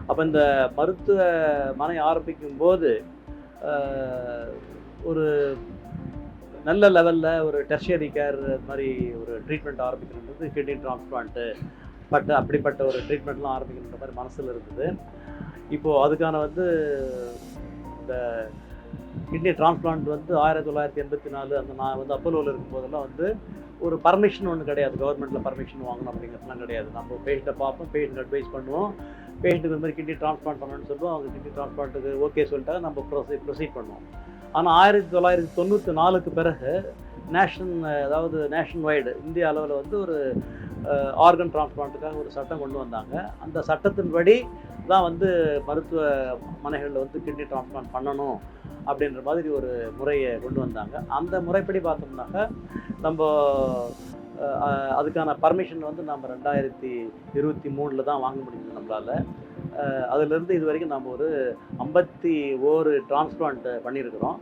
அப்போ இந்த மருத்துவமனை ஆரம்பிக்கும்போது ஒரு நல்ல லெவலில் ஒரு டெர்ஷியரி கேர் மாதிரி ஒரு ட்ரீட்மெண்ட் ஆரம்பிக்கணுன்றது கிட்னி டிரான்ஸ்பிளான்ட்டு அப்படிப்பட்ட ஒரு ட்ரீட்மெண்ட்லாம் ஆரம்பிக்கணுன்ற மாதிரி மனசில் இருந்தது. இப்போது அதுக்கான இந்த கிட்னி டிரான்ஸ்பிளான்ட் 1984 நான் அப்போலோவில் இருக்கும்போதெல்லாம் ஒரு பர்மிஷன் ஒன்று கிடையாது. கவர்மெண்ட்டில் பர்மிஷன் வாங்கணும் அப்படிங்கிறதுலாம் கிடையாது. நம்ம பேஷண்ட்டை பார்ப்போம், பேஷண்ட் அட்வைஸ் பண்ணுவோம், பேஷண்ட்டுக்கு இந்த மாதிரி கிட்னி டிரான்ஸ்பிளான்ட் பண்ணணும்னு சொல்லுவோம். அவங்க கிட்னி டிரான்ஸ்பிளான்ட்டுக்கு ஓகே சொல்லிட்டாங்க, நம்ம ப்ரொசீட் பண்ணுவோம். ஆனால் 1994க்கு பிறகு நேஷன் வைடு இந்திய அளவில் ஒரு ஆர்கன் டிரான்ஸ்பிளான்ட்டுக்காக ஒரு சட்டம் கொண்டு வந்தாங்க. அந்த சட்டத்தின்படி தான் மருத்துவமனைகளில் கிட்னி டிரான்ஸ்பிளான்ட் பண்ணணும் அப்படின்ற மாதிரி ஒரு முறையை கொண்டு வந்தாங்க. அந்த முறைப்படி பார்த்தோம்னாக்கா நம்ம அதுக்கான பர்மிஷன் நம்ம 2023 தான் வாங்க முடியுது நம்மளால். அதிலிருந்து இது வரைக்கும் நம்ம ஒரு 51 டிரான்ஸ்பிளான்ட் பண்ணியிருக்கிறோம்.